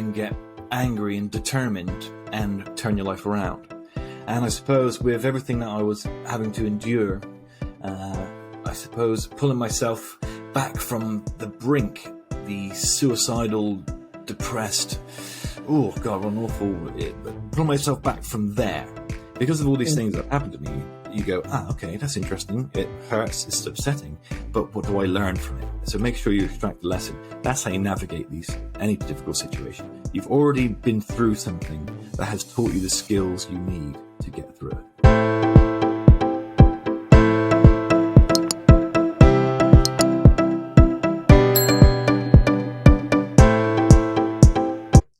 can get angry and determined and turn your life around. And I suppose with everything that I was having to endure, I suppose pulling myself back from the brink, the suicidal, depressed, oh God, what an awful, pulling myself back from there. Because of all these things that happened to me, you go, okay, that's interesting. It hurts, it's upsetting, but what do I learn from it? So make sure you extract the lesson. That's how you navigate any difficult situation. You've already been through something that has taught you the skills you need to get through it.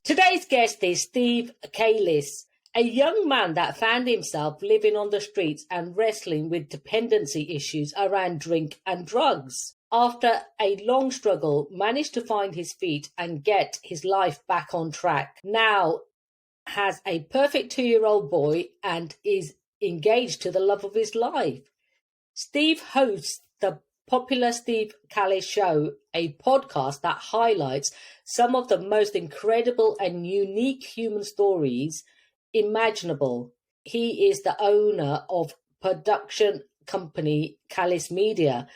Today's guest is Steve Calis, a young man that found himself living on the streets and wrestling with dependency issues around drink and drugs. After a long struggle, managed to find his feet and get his life back on track. Now has a perfect 2-year-old boy and is engaged to the love of his life. Steve hosts the popular Steve Calis Show, a podcast that highlights some of the most incredible and unique human stories imaginable. He is the owner of production company Calis Media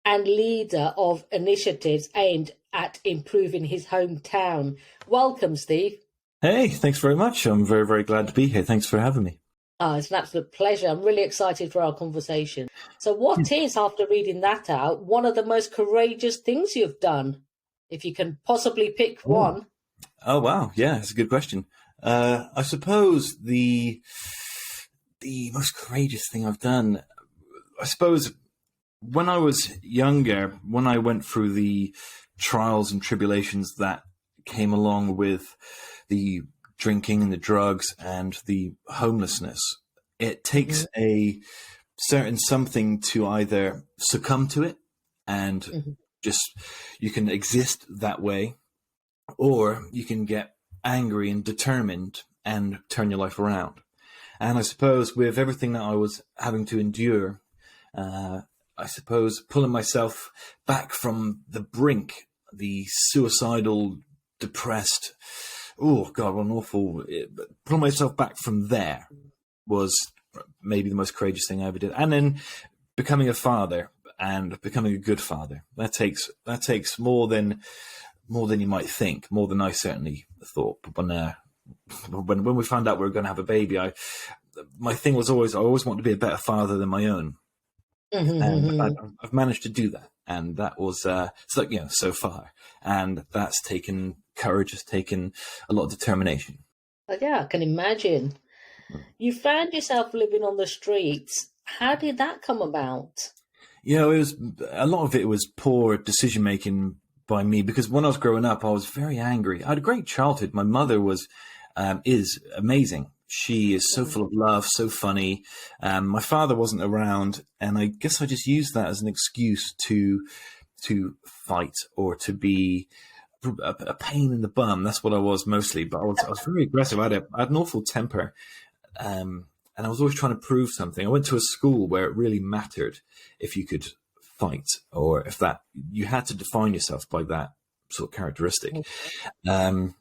and leader of initiatives aimed at improving his hometown. Welcome, Steve. Hey, thanks very much. I'm very, very glad to be here. Thanks for having me. It's an absolute pleasure. I'm really excited for our conversation. So what is, after reading that out, one of the most courageous things you've done? If you can possibly pick one. Oh, wow. Yeah, that's a good question. I suppose the most courageous thing I've done, I suppose when I was younger, when I went through the trials and tribulations that came along with the drinking and the drugs and the homelessness, it takes a certain something to either succumb to it and just, you can exist that way, or you can get angry and determined and turn your life around. And I suppose with everything that I was having to endure, I suppose pulling myself back from the brink, the suicidal, depressed, oh God, what an awful, pulling myself back from there was maybe the most courageous thing I ever did. And then becoming a father and becoming a good father, that takes more than you might think, more than I certainly thought. But when we found out we were going to have a baby, my thing was I always wanted to be a better father than my own. And I've managed to do that. And that was, so far. And that's taken courage, has taken a lot of determination. Yeah, I can imagine. You found yourself living on the streets. How did that come about? It was, a lot of it was poor decision making by me, because when I was growing up, I was very angry. I had a great childhood. My mother is amazing. She is so full of love, so funny. My father wasn't around, and I guess I just used that as an excuse to fight or to be a pain in the bum. That's what I was mostly. But I was very aggressive. I had an awful temper, and I was always trying to prove something. I went to a school where it really mattered if you could fight, or if that you had to define yourself by that sort of characteristic. And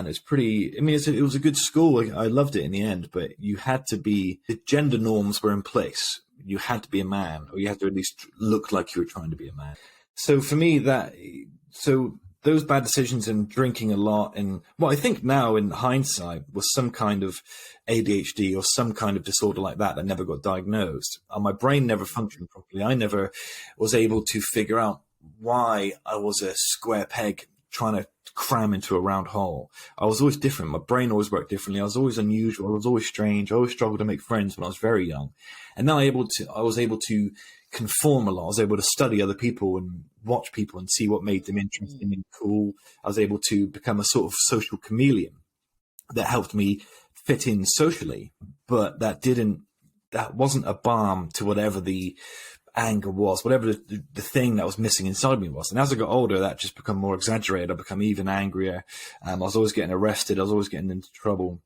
it's pretty, it was a good school. I loved it in the end, but you had to be, the gender norms were in place. You had to be a man, or you had to at least look like you were trying to be a man. So for me, those bad decisions and drinking a lot, and what I think now in hindsight was some kind of ADHD or some kind of disorder like that never got diagnosed. My brain never functioned properly. I never was able to figure out why I was a square peg trying to cram into a round hole. I was always different. My brain always worked differently. I was always unusual. I was always strange. I always struggled to make friends when I was very young. And now I was able to conform a lot. I was able to study other people and watch people and see what made them interesting and cool. I was able to become a sort of social chameleon that helped me fit in socially, but that wasn't a balm to whatever the anger was, whatever the thing that was missing inside me was. And as I got older, that just become more exaggerated. I become even angrier. I was always getting arrested. I was always getting into trouble.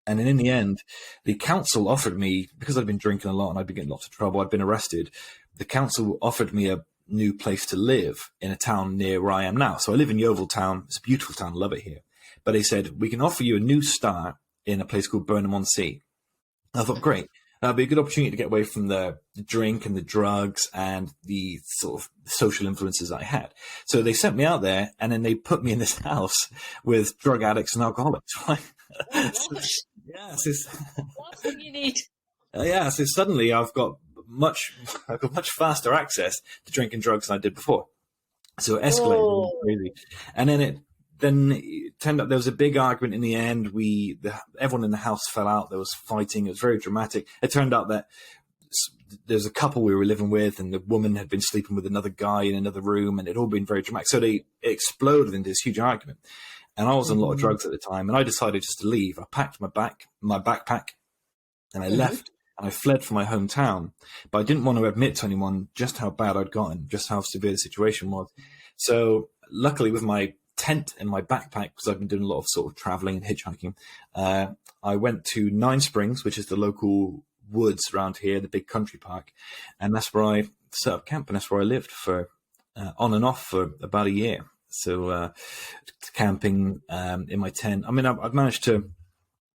And then in the end, the council offered me, because I'd been drinking a lot and I'd been getting lots of trouble, I'd been arrested. The council offered me a new place to live in a town near where I am now. So I live in Yeovil Town. It's a beautiful town. Love it here. But they said, we can offer you a new start in a place called Burnham-on-Sea. I thought, great. That'd be a good opportunity to get away from the drink and the drugs and the sort of social influences I had. So they sent me out there, and then they put me in this house with drug addicts and alcoholics. Last thing you need. So suddenly I've got much faster access to drink and drugs than I did before. So it escalated crazy. And then it turned out there was a big argument in the end. Everyone in the house fell out. There was fighting. It was very dramatic. It turned out that there's a couple we were living with, and the woman had been sleeping with another guy in another room, and it all been very dramatic. So it exploded into this huge argument. And I was on a lot of drugs at the time, and I decided just to leave. I packed my backpack, and I left, and I fled from my hometown. But I didn't want to admit to anyone just how bad I'd gotten, just how severe the situation was. So luckily, with my tent and my backpack, because I've been doing a lot of sort of traveling and hitchhiking, I went to Nine Springs, which is the local woods around here, the big country park, and that's where I set up camp, and that's where I lived for on and off for about a year. So camping in my tent. I mean, I've managed to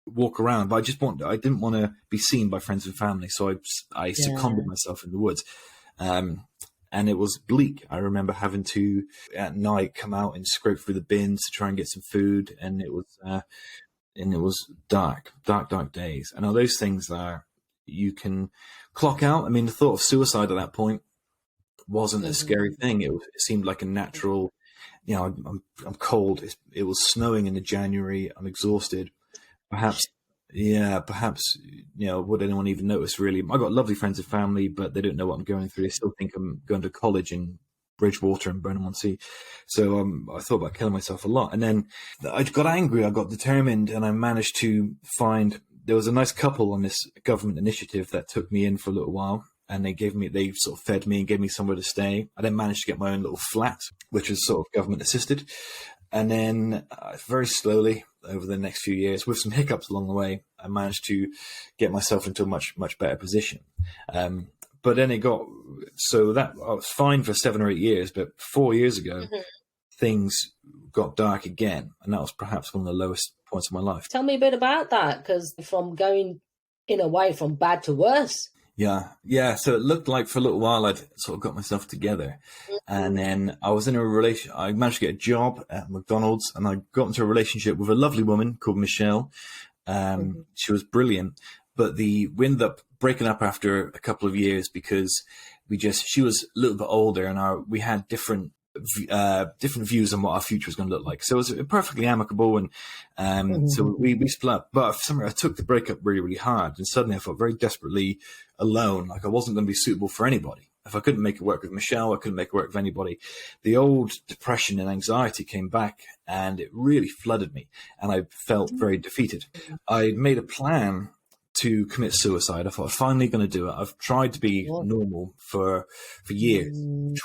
walk around, but I didn't want to be seen by friends and family, so I seconded myself in the woods. And it was bleak. I remember having to, at night, come out and scrape through the bins to try and get some food. And it was dark days. And all those things that you can clock out. I mean, the thought of suicide at that point wasn't a scary thing. It seemed like a natural, I'm cold. It was snowing in January. I'm exhausted. Perhaps, would anyone even notice, really? I got lovely friends and family, but they don't know what I'm going through. They still think I'm going to college in Bridgewater and Burnham-on-Sea. So I thought about killing myself a lot. And then I got angry, I got determined, and I managed to there was a nice couple on this government initiative that took me in for a little while. And they sort of fed me and gave me somewhere to stay. I then managed to get my own little flat, which was sort of government assisted. And then very slowly over the next few years, with some hiccups along the way, I managed to get myself into a much, much better position. But then it got so that I was fine for 7 or 8 years. But 4 years ago, things got dark again. And that was perhaps one of the lowest points of my life. Tell me a bit about that, because from going in a way from bad to worse. Yeah. So it looked like for a little while I'd sort of got myself together, and then I was in a relation. I managed to get a job at McDonald's, and I got into a relationship with a lovely woman called Michelle. She was brilliant, but we ended up breaking up after a couple of years because she was a little bit older, and we had different views on what our future was going to look like. So it was perfectly amicable, and so we split up. But for some reason, I took the breakup really, really hard, and suddenly I felt very desperately alone, like I wasn't going to be suitable for anybody. If I couldn't make it work with Michelle, I couldn't make it work with anybody. The old depression and anxiety came back, and it really flooded me, and I felt very defeated. I made a plan to commit suicide. I thought, I'm finally going to do it. I've tried to be normal for years.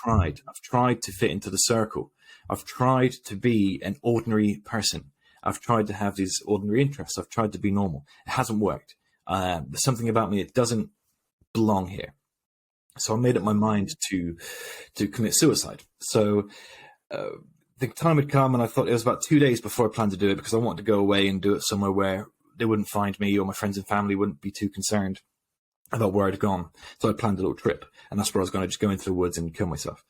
I've tried to fit into the circle. I've tried to be an ordinary person. I've tried to have these ordinary interests. I've tried to be normal. It hasn't worked. There's something about me. It doesn't belong here. So I made up my mind to commit suicide. So the time had come, and I thought it was about 2 days before I planned to do it, because I wanted to go away and do it somewhere where they wouldn't find me, or my friends and family wouldn't be too concerned about where I'd gone. So I planned a little trip, and that's where I was going to just go into the woods and kill myself.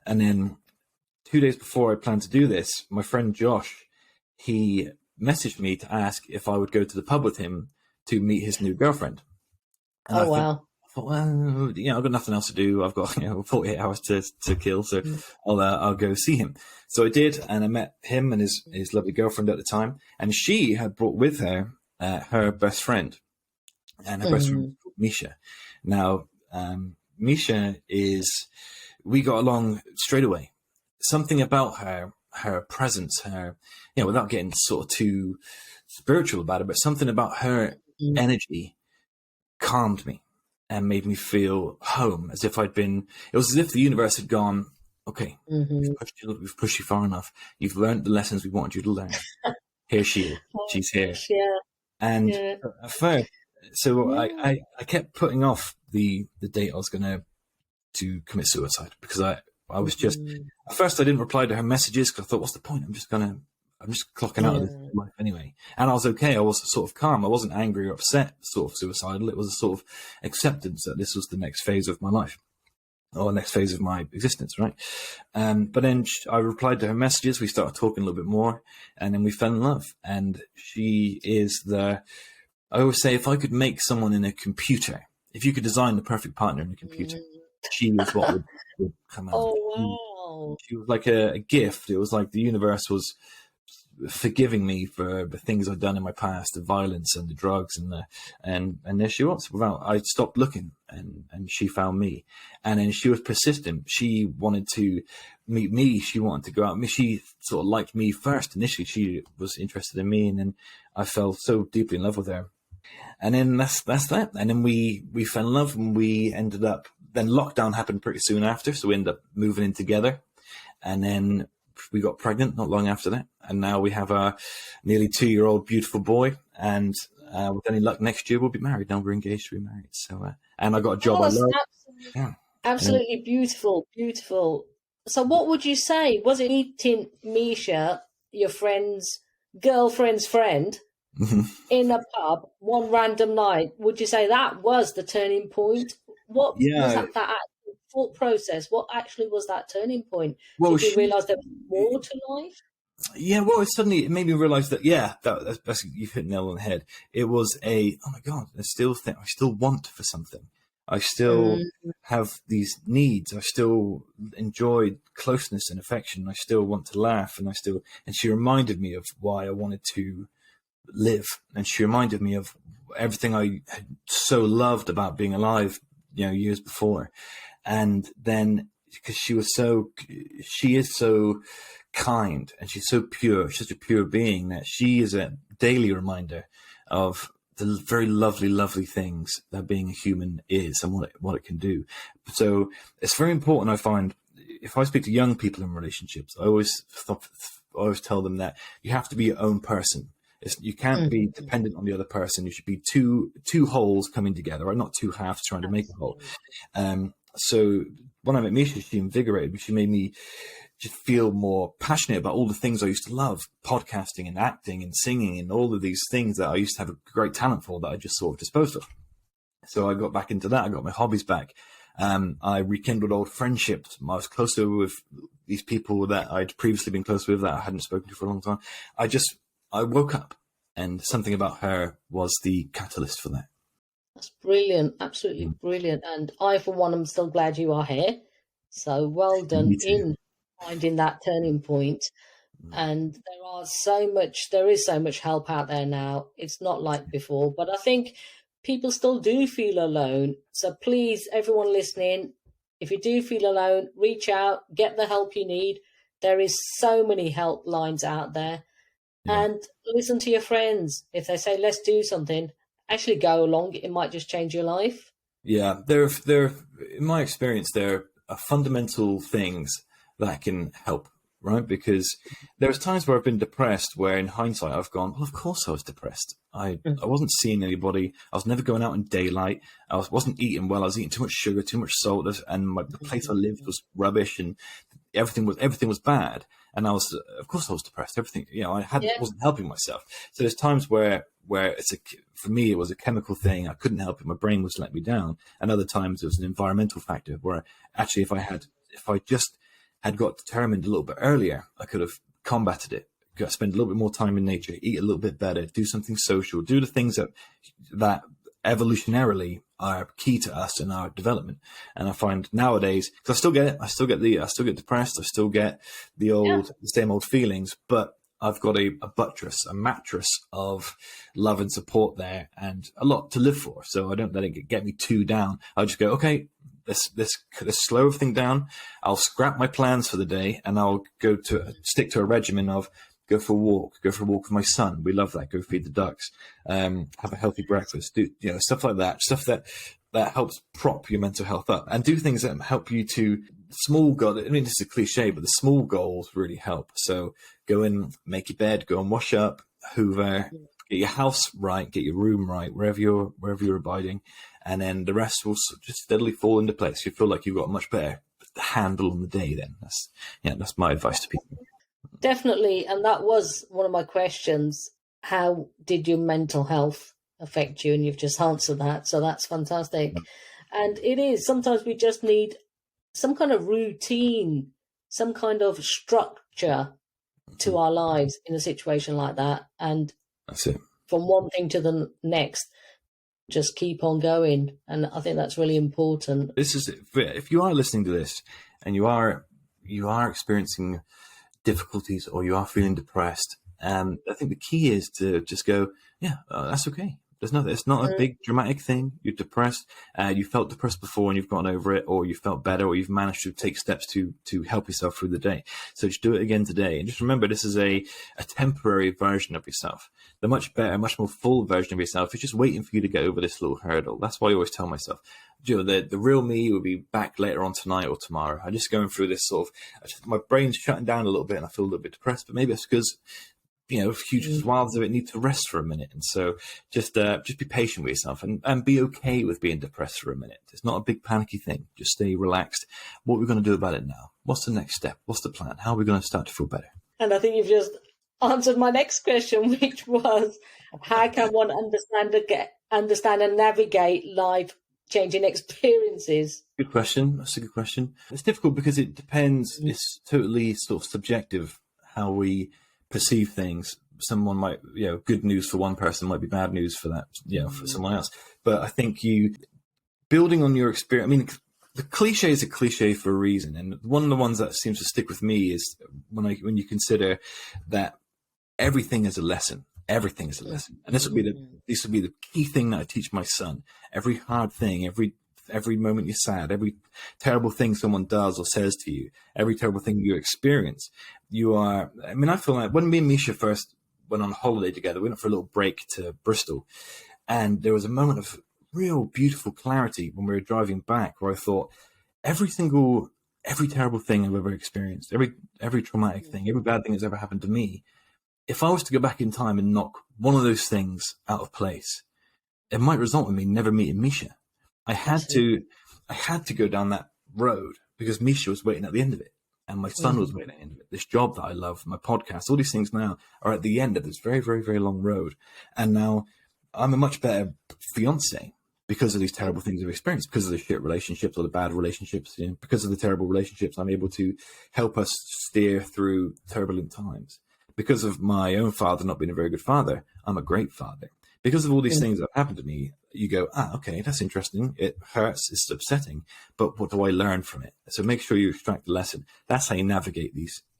And then 2 days before I planned to do this, my friend Josh, he messaged me to ask if I would go to the pub with him to meet his new girlfriend. And wow. I thought, well, I've got nothing else to do. I've got 48 hours to kill, so I'll go see him. So I did, and I met him and his lovely girlfriend at the time, and she had brought with her her best friend, and her best friend was called Misha. Now, Misha we got along straight away. Something about her presence, without getting sort of too spiritual about it, but something about her energy calmed me and made me feel home, as if it was as if the universe had gone, okay, we've pushed you far enough. You've learned the lessons we wanted you to learn. Here she is. She's here. Yeah. And at first, I kept putting off the date I was going to commit suicide, because I was just, at first I didn't reply to her messages because I thought, what's the point? I'm just clocking out of this life anyway. And I was okay. I was sort of calm. I wasn't angry or upset, sort of suicidal. It was a sort of acceptance that this was the next phase of my life, or next phase of my existence, right? But then I replied to her messages. We started talking a little bit more, and then we fell in love. And she is I always say, if I could make someone in a computer, if you could design the perfect partner in a computer, she was what would come out. Oh, wow. She was like a gift. It was like the universe was forgiving me for the things I'd done in my past, the violence and the drugs and there she was. I stopped looking, and she found me, and then she was persistent. She wanted to meet me. She wanted to go out. She sort of liked me first initially. She was interested in me, and then I fell so deeply in love with her. And then that's that. And then we fell in love, and we ended up. Then lockdown happened pretty soon after, so we ended up moving in together, and then we got pregnant not long after that, and now we have a nearly 2-year-old beautiful boy, and with any luck next year we'll be married. Now we're engaged to be married. So and I got a job I love. Absolutely beautiful. So what would you say? Was it meeting Misha, your girlfriend's friend, in a pub one random night? Would you say that was the turning point? What was that actual thought process? What actually was that turning point? Did you realise there was more to life? Yeah, well, it made me realise that, that's you've hit the nail on the head. It was oh my God, I still want for something. I still have these needs. I still enjoy closeness and affection. I still want to laugh, and she reminded me of why I wanted to live. And she reminded me of everything I had so loved about being alive, years before. And then because she is so kind, and she's so pure, she's such a pure being, that she is a daily reminder of the very lovely, lovely things that being a human is, and what it can do. So it's very important, I find, if I speak to young people in relationships, I always tell them that you have to be your own person. You can't be dependent on the other person. You should be two wholes coming together, right? Not two halves trying to make a whole. So when I met Misha, she invigorated me. She made me just feel more passionate about all the things I used to love, podcasting and acting and singing and all of these things that I used to have a great talent for that I just sort of disposed of. So I got back into that. I got my hobbies back. I rekindled old friendships. I was closer with these people that I'd previously been close with that I hadn't spoken to for a long time. I woke up, and something about her was the catalyst for that. That's brilliant. Absolutely brilliant. And I, for one, am still glad you are here. So well done in finding that turning point. And there is so much help out there now. It's not like before, but I think people still do feel alone. So please, everyone listening, if you do feel alone, reach out, get the help you need. There is so many helplines out there. And listen to your friends. If they say, let's do something, actually go along. It might just change your life. Yeah, there, in my experience, there are fundamental things that can help, right? Because there's times where I've been depressed, where in hindsight I've gone, well, of course I was depressed. I wasn't seeing anybody. I was never going out in daylight. I wasn't eating well. I was eating too much sugar, too much salt, and the place I lived was rubbish, and everything was bad. And of course I was depressed. Everything, wasn't helping myself. So there's times where for me, it was a chemical thing. I couldn't help it. My brain was letting me down. And other times it was an environmental factor where actually, if I just had got determined a little bit earlier, I could have combated it. Spend a little bit more time in nature, eat a little bit better, do something social, do the things that evolutionarily are key to us in our development. And I find nowadays, because I still get it, I still get depressed, I still get the same old feelings, but I've got a mattress of love and support there, and a lot to live for. So I don't let it get me too down. I just go, okay, let's slow everything down. I'll scrap my plans for the day, and I'll stick to a regimen of go for a walk with my son. We love that. Go feed the ducks, have a healthy breakfast, do, stuff like that, stuff that helps prop your mental health up, and do things that help you to small goals. I mean, this is a cliche, but the small goals really help. So go in, make your bed, go and wash up, hoover, get your house right, get your room right, wherever you're abiding. And then the rest will just steadily fall into place. You feel like you've got a much better handle on the day. Then that's my advice to people. Definitely. And that was one of my questions. How did your mental health affect you? And you've just answered that. So that's fantastic. And it is, sometimes we just need some kind of routine, some kind of structure to our lives in a situation like that. And that's it. From one thing to the next, just keep on going. And I think that's really important. This is, if you are listening to this and you are experiencing difficulties or you are feeling depressed, I think the key is to just go, that's okay. It's not a big dramatic thing. You're depressed. You felt depressed before and you've gotten over it, or you felt better, or you've managed to take steps to help yourself through the day. So just do it again today. And just remember, this is a temporary version of yourself. The much better, much more full version of yourself is just waiting for you to get over this little hurdle. That's why I always tell myself, the real me will be back later on tonight or tomorrow. I'm just going through this my brain's shutting down a little bit and I feel a little bit depressed, but maybe it's because huge swaths of it need to rest for a minute. And so just be patient with yourself and be okay with being depressed for a minute. It's not a big panicky thing. Just stay relaxed. What are we going to do about it now? What's the next step? What's the plan? How are we going to start to feel better? And I think you've just answered my next question, which was, how can one understand and navigate life-changing experiences? Good question. That's a good question. It's difficult because it depends. It's totally sort of subjective how we perceive things. Someone might, good news for one person might be bad news for that, for someone else. But I think building on your experience, I mean, the cliche is a cliche for a reason. And one of the ones that seems to stick with me is when you consider that everything is a lesson. Everything is a lesson. And this would be the key thing that I teach my son. Every hard thing, every moment you're sad, every terrible thing someone does or says to you, every terrible thing you experience, I feel like when me and Misha first went on holiday together, we went for a little break to Bristol, and there was a moment of real beautiful clarity when we were driving back where I thought every terrible thing I've ever experienced, every traumatic thing, every bad thing that's ever happened to me, if I was to go back in time and knock one of those things out of place, it might result in me never meeting Misha. I had to go down that road because Misha was waiting at the end of it, and my son was waiting at the end of it. This job that I love, my podcast, all these things now are at the end of this very, very, very long road. And now I'm a much better fiance because of these terrible things I've experienced, because of the shit relationships or the bad relationships, because of the terrible relationships, I'm able to help us steer through turbulent times. Because of my own father not being a very good father, I'm a great father. Because of all these things that have happened to me, you go, okay, that's interesting. It hurts. It's upsetting. But what do I learn from it? So make sure you extract the lesson. That's how you navigate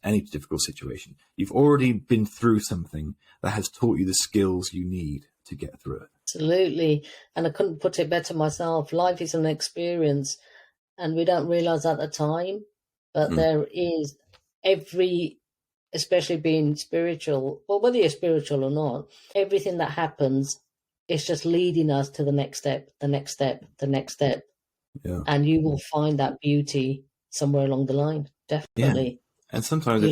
any difficult situation. You've already been through something that has taught you the skills you need to get through it. Absolutely. And I couldn't put it better myself. Life is an experience, and we don't realize at the time, but there is especially being spiritual, well, whether you're spiritual or not, everything that happens is just leading us to the next step, the next step, the next step. Yeah. And you will find that beauty somewhere along the line, definitely. Yeah. And sometimes the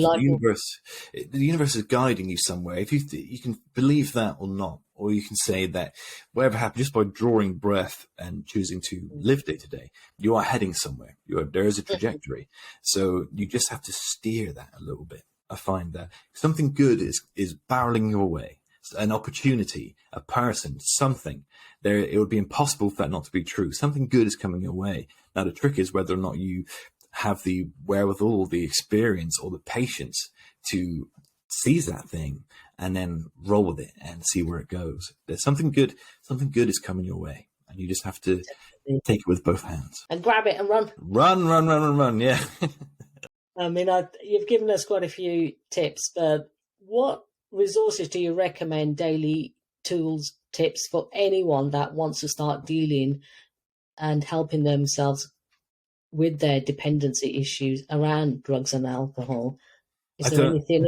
universe is guiding you somewhere. If you can believe that or not, or you can say that whatever happened, just by drawing breath and choosing to live day to day, you are heading somewhere. There is a trajectory. So you just have to steer that a little bit. I find that something good is barreling your way. An opportunity, a person, something. It would be impossible for that not to be true. Something good is coming your way. Now, the trick is whether or not you have the wherewithal, the experience, or the patience to seize that thing and then roll with it and see where it goes. There's something good is coming your way, and you just have to take it with both hands and grab it and run. Run. Yeah. I mean, you've given us quite a few tips, but what resources do you recommend, daily tools, tips for anyone that wants to start dealing and helping themselves with their dependency issues around drugs and alcohol? Is there anything?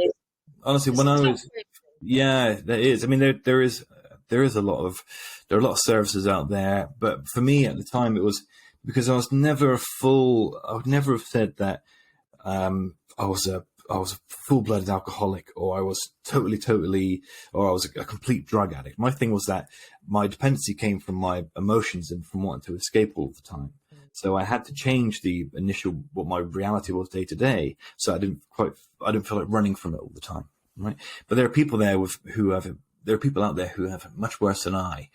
Honestly, there is. I mean, there is a lot of services out there, but for me at the time, it was because I would never have said that I was a full-blooded alcoholic, or I was totally, or I was a complete drug addict. My thing was that my dependency came from my emotions and from wanting to escape all the time. So I had to change the initial, what my reality was day to day. So I didn't feel like running from it all the time. Right. But there are people there there are people out there who have it much worse than I.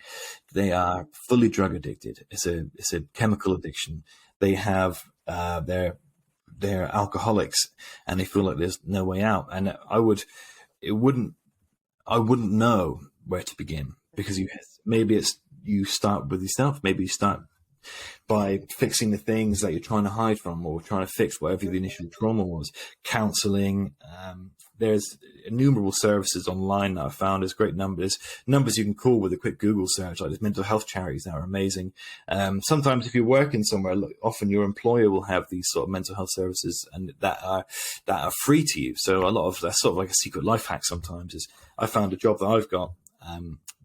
They are fully drug addicted. It's a chemical addiction. They have, they're alcoholics, and they feel like there's no way out. And I wouldn't know where to begin, because you start with yourself. Maybe you start by fixing the things that you're trying to hide from, or trying to fix whatever the initial trauma was. Counseling. There's innumerable services online that I've found. There's great numbers you can call with a quick Google search. Like, there's mental health charities that are amazing. Sometimes if you're working somewhere, often your employer will have these sort of mental health services, and that are free to you. So a lot of that's sort of like a secret life hack sometimes. Is I found a job that I've got.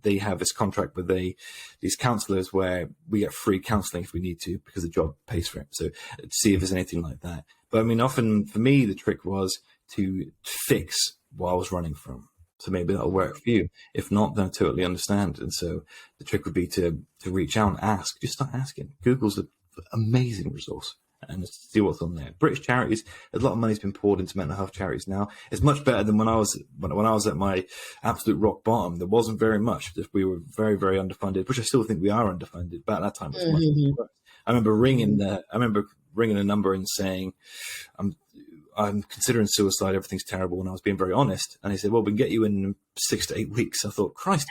They have this contract with these counselors where we get free counseling if we need to, because the job pays for it. So to see if there's anything like that. But I mean, often for me, the trick was to fix what I was running from. So maybe that'll work for you. If not, then I totally understand. And so the trick would be to reach out and ask. Just start asking. Google's an amazing resource, and see what's on there. British charities, a lot of money's been poured into mental health charities now. It's much better than when I was at my absolute rock bottom. There wasn't very much. We were very, very underfunded, which I still think we are underfunded. But at that time, it was much worse. I remember ringing a number and saying, I'm considering suicide. Everything's terrible. And I was being very honest. And he said, well, we can get you in 6 to 8 weeks. I thought, Christ,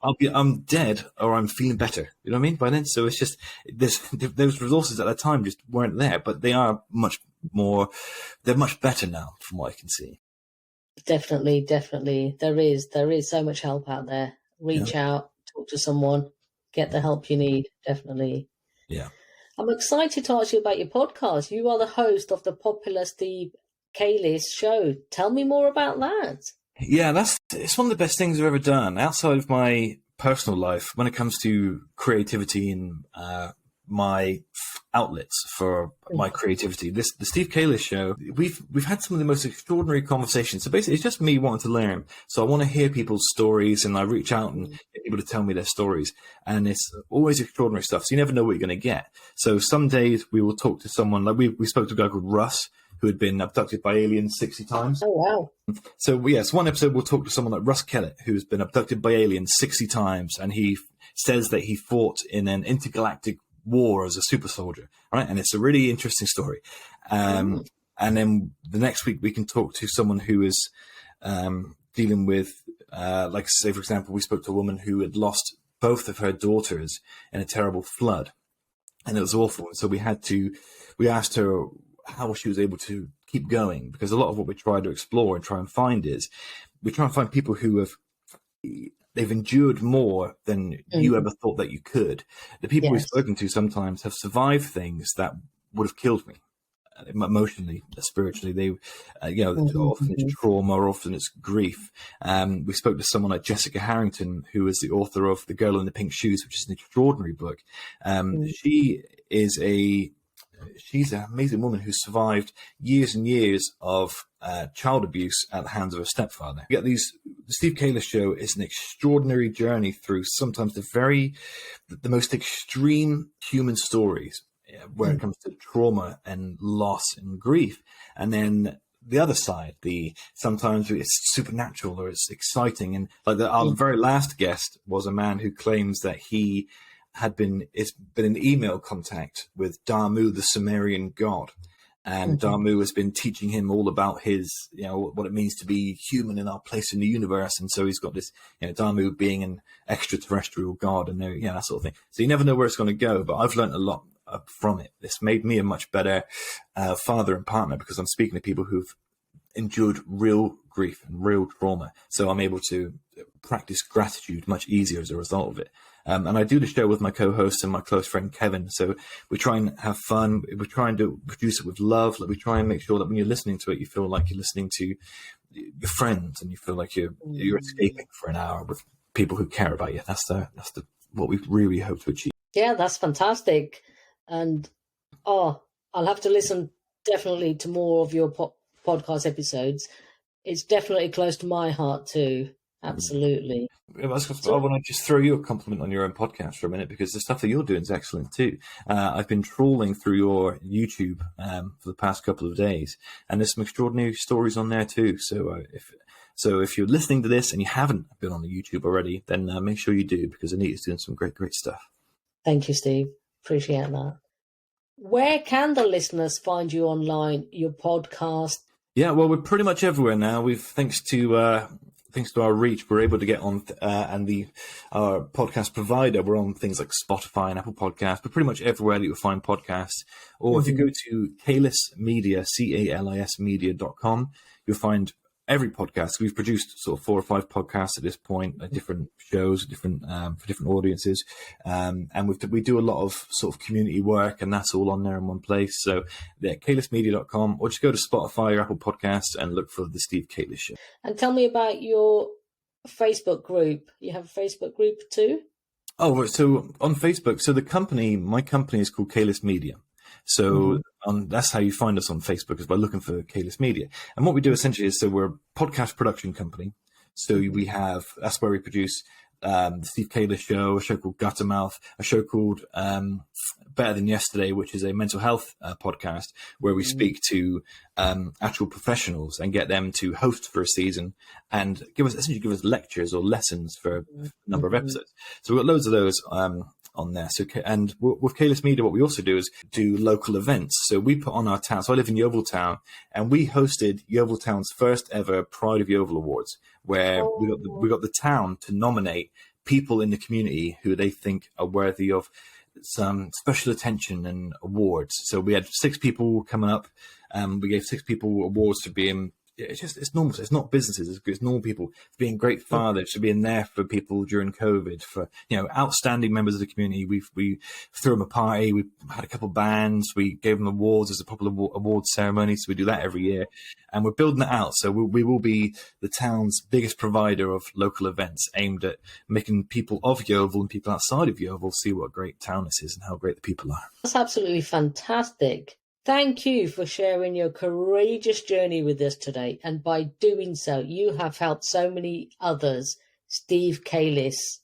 I'm dead, or I'm feeling better. You know what I mean? By then. So it's just, those resources at that time just weren't there, but they are they're much better now from what I can see. Definitely. There is so much help out there. Reach out, talk to someone, get the help you need. Definitely. Yeah. I'm excited to ask you about your podcast. You are the host of the popular Steve Calis show. Tell me more about that. Yeah, it's one of the best things I've ever done outside of my personal life when it comes to creativity and my outlets for my creativity. The Steve Calis show, we've had some of the most extraordinary conversations. So basically, it's just me wanting to learn. So I want to hear people's stories, and I reach out and get people to tell me their stories. And it's always extraordinary stuff. So you never know what you're going to get. So some days we will talk to someone, like we spoke to a guy called Russ, who had been abducted by aliens 60 times. Oh, wow. So, yes, one episode we'll talk to someone like Russ Kellett, who's been abducted by aliens 60 times, and he says that he fought in an intergalactic war as a super soldier, right? And it's a really interesting story. And then the next week we can talk to someone who is dealing with, like, say, for example, we spoke to a woman who had lost both of her daughters in a terrible flood, and it was awful. So we asked her how she was able to keep going, because a lot of what we try to explore and try and find is we try and find people who they've endured more than you ever thought that you could. The people we've spoken to sometimes have survived things that would have killed me, emotionally, spiritually. They, often it's trauma, or often it's grief. We spoke to someone like Jessica Harrington, who is the author of The Girl in the Pink Shoes, which is an extraordinary book. She's an amazing woman who survived years and years of child abuse at the hands of her stepfather. The Steve Calis show is an extraordinary journey through sometimes the most extreme human stories, where it comes to trauma and loss and grief. And then the other side, sometimes it's supernatural or it's exciting. And like our very last guest was a man who claims that he had been in email contact with Damu, the Sumerian god. And Damu has been teaching him all about his, what it means to be human in our place in the universe. And so he's got this, Damu being an extraterrestrial god, and that sort of thing. So you never know where it's going to go, but I've learned a lot from it. It's made me a much better father and partner, because I'm speaking to people who've endured real grief and real trauma. So I'm able to practice gratitude much easier as a result of it. And I do the show with my co-host and my close friend, Kevin. So we try and have fun. We try and produce it with love. Like, we try and make sure that when you're listening to it, you feel like you're listening to your friends, and you feel like you're escaping for an hour with people who care about you. That's what we really hope to achieve. Yeah, that's fantastic. And, I'll have to listen definitely to more of your podcast episodes. It's definitely close to my heart too. Absolutely. I want to just throw you a compliment on your own podcast for a minute, because the stuff that you're doing is excellent too. I've been trawling through your YouTube for the past couple of days, and there's some extraordinary stories on there too. So if you're listening to this and you haven't been on the YouTube already, then make sure you do, because Anita's doing some great stuff. Thank you, Steve. Appreciate that. Where can the listeners find you online, your podcast? Yeah, well, we're pretty much everywhere now. Thanks to our reach, we're able to get on, and our podcast provider, we're on things like Spotify and Apple Podcasts, but pretty much everywhere that you'll find podcasts. Or if you go to Calis Media, CALIS media.com, you'll find every podcast. We've produced sort of 4 or 5 podcasts at this point, different shows, different for different audiences, and we do a lot of sort of community work, and that's all on there in one place. So yeah, calismedia.com, or just go to Spotify or Apple Podcasts and look for the Steve Calis Show. And tell me about your Facebook group. You have a Facebook group too? Oh, so on Facebook, so my company is called Calis Media. So that's how you find us on Facebook, is by looking for Calis Media. And what we do essentially is, so we're a podcast production company. So that's where we produce the Steve Calis Show, a show called Guttermouth, a show called Better Than Yesterday, which is a mental health podcast where we speak to actual professionals and get them to host for a season and give us lectures or lessons for a number of episodes. So we've got loads of those on there. So, and with Calis Media, what we also do is do local events. So we put on our town. So I live in Yeovil Town, and we hosted Yeovil Town's first ever Pride of Yeovil Awards, where we got the town to nominate people in the community who they think are worthy of some special attention and awards. So we had 6 people coming up. We gave 6 people awards for being, it's normal. It's not businesses. It's normal people being great fathers, for being there for people during COVID, for, outstanding members of the community. We threw them a party. We had a couple of bands. We gave them awards as a popular award ceremony. So we do that every year, and we're building that out. So we will be the town's biggest provider of local events aimed at making people of Yeovil and people outside of Yeovil see what a great town this is and how great the people are. That's absolutely fantastic. Thank you for sharing your courageous journey with us today. And by doing so, you have helped so many others. Steve Calis.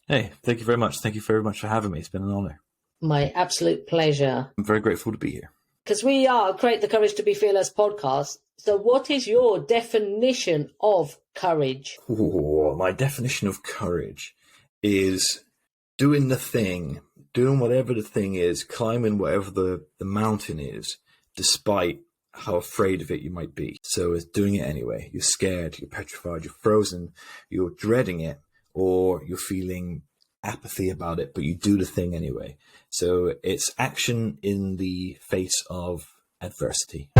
Hey, thank you very much. Thank you very much for having me. It's been an honor. My absolute pleasure. I'm very grateful to be here. Because we are Create the Courage to Be Fearless podcast. So what is your definition of courage? Ooh, my definition of courage is doing the thing, doing whatever the thing is, climbing whatever the mountain is, despite how afraid of it you might be. So it's doing it anyway. You're scared, you're petrified, you're frozen, you're dreading it, or you're feeling apathy about it, but you do the thing anyway. So it's action in the face of adversity.